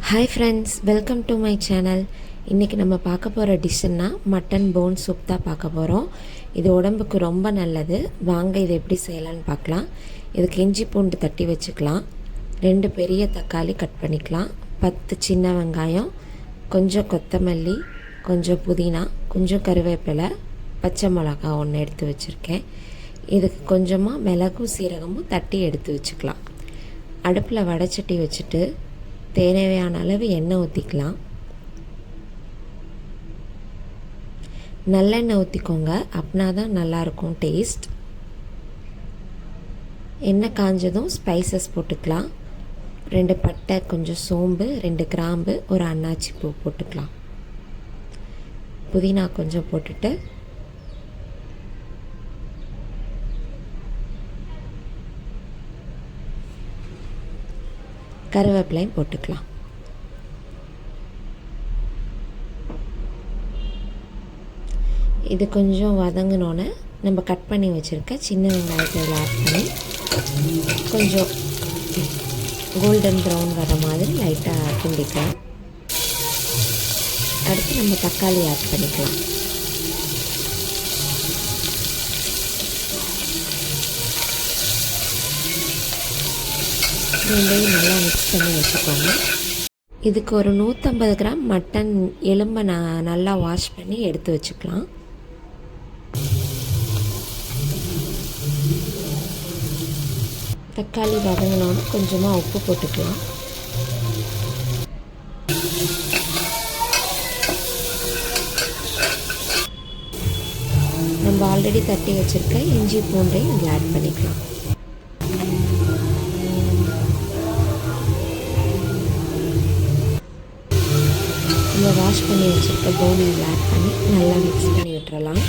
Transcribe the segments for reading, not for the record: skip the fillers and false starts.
Hi friends, welcome to my channel. இன்றைக்கி நம்ம பார்க்க போகிற டிஷ்ஷுன்னா மட்டன் போன் சூப் தான் பார்க்க போகிறோம். இது உடம்புக்கு ரொம்ப நல்லது. வாங்க இதை எப்படி செய்யலான்னு பார்க்கலாம். இதுக்கு இஞ்சி பூண்டு தட்டி வச்சுக்கலாம், 2 பெரிய தக்காளி கட் பண்ணிக்கலாம், 10 சின்ன வெங்காயம், கொஞ்சம் கொத்தமல்லி, கொஞ்சம் புதினா, கொஞ்சம் கருவேப்பிலை, பச்சை மிளகா 1 எடுத்து வச்சுருக்கேன். இதுக்கு கொஞ்சமாக மிளகும் சீரகமும் தட்டி எடுத்து வச்சுக்கலாம். அடுப்பில் வடைச்சட்டி வச்சுட்டு தேவையான அளவு எண்ணெய் ஊற்றிக்கலாம். நல்லெண்ணெய் ஊற்றிக்கோங்க, அப்படின்னா தான் நல்லாயிருக்கும் டேஸ்ட். எண்ணெய் காஞ்சதும் ஸ்பைசஸ் போட்டுக்கலாம். 2 பட்டை, கொஞ்சம் சோம்பு, 2 கிராம்பு, ஒரு அன்னாச்சி பூ போட்டுக்கலாம். புதினா கொஞ்சம் போட்டுட்டு கருவேப்பிலையும் போட்டுக்கலாம். இது கொஞ்சம் வதங்கினோன்னே நம்ம கட் பண்ணி வச்சுருக்க சின்ன வெங்காயத்தை ஆட் பண்ணி கொஞ்சம் கோல்டன் ப்ரௌன் வர மாதிரி லைட்டாக கிண்டிக்கலாம். அடுத்து நம்ம தக்காளி ஆட் பண்ணிக்கலாம். ரெண்டையும் நல்லா மிக்ஸ் பண்ணி வச்சுக்கோங்க. இதுக்கு ஒரு 150 கிராம் மட்டன் எலும்பை நல்லா வாஷ் பண்ணி எடுத்து வச்சுக்கலாம். தக்காளி வதங்கினோன்னு கொஞ்சமாக உப்பு போட்டுக்கலாம். நம்ம ஆல்ரெடி தட்டி வச்சுருக்க இஞ்சி பூண்டையும் இதில் ஆட் பண்ணிக்கலாம். நம்ம வாஷ் பண்ணி வச்சுருக்க போனை ஆட் பண்ணி நல்லா மிக்ஸ் பண்ணி விட்டுறலாம்.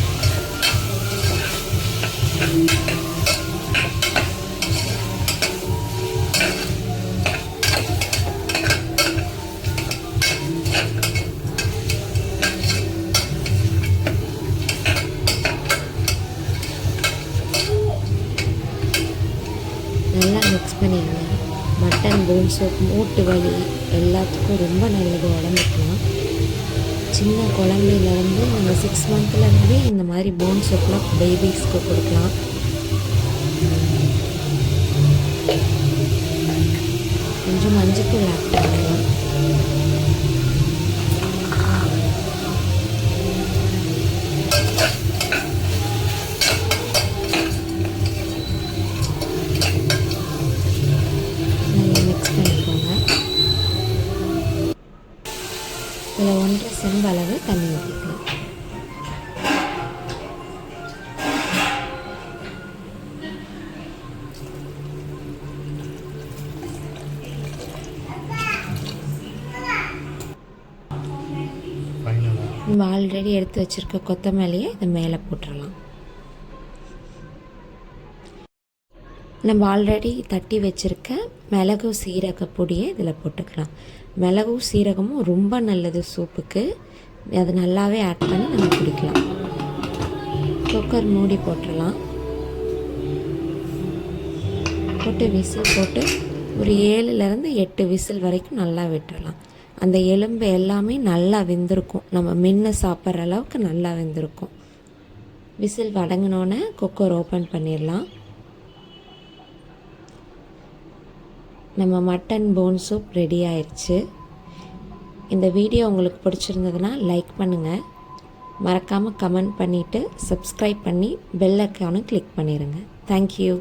நல்லா மிக்ஸ் பண்ணிடுங்க. மட்டன் போன் சூப் மூட்டு வலி எல்லாத்துக்கும் ரொம்ப நல்லது உடம்புக்குலாம். சின்ன குழந்தையிலேருந்து நம்ம 6 மந்த்லேருந்தே இந்த மாதிரி போன் சூப்லாம் பேபிஸ்க்கு கொடுக்கலாம். கொஞ்சம் மஞ்சத்தூள் ஆட் பண்ணிக்கலாம். நல்லா மிக்ஸ் பண்ணிக்கோங்க. இதில் 1.5 செம்பு அளவு தண்ணி ஊற்றிக்கலாம். நம்ம ஆல்ரெடி எடுத்து வச்சுருக்க கொத்தமல்லியை இது மேலே போட்டுடலாம். நம்ம ஆல்ரெடி தட்டி வச்சுருக்க மிளகு சீரக பொடியை இதில் போட்டுக்கலாம். மிளகும் சீரகமும் ரொம்ப நல்லது சூப்புக்கு. அது நல்லாவே ஆட் பண்ணி நம்ம குடிக்கலாம். குக்கர் மூடி போட்டுடலாம். போட்டு விசில் போட்டு ஒரு 7லேருந்து 8 விசில் வரைக்கும் நல்லா விட்டுறலாம். அந்த எலும்பு எல்லாமே நல்லா வெந்திருக்கும். நம்ம மென்று சாப்பிட்ற அளவுக்கு நல்லா வெந்திருக்கும். விசில் வடங்கினோன்னே குக்கர் ஓப்பன் பண்ணிடலாம். நம்ம மட்டன் போன் சூப் ரெடி ஆயிடுச்சு. இந்த வீடியோ உங்களுக்கு பிடிச்சிருந்ததுன்னா லைக் பண்ணுங்கள், மறக்காமல் கமெண்ட் பண்ணிவிட்டு சப்ஸ்கிரைப் பண்ணி பெல் ஐக்கானை கிளிக் பண்ணிடுங்க. தேங்க்யூ.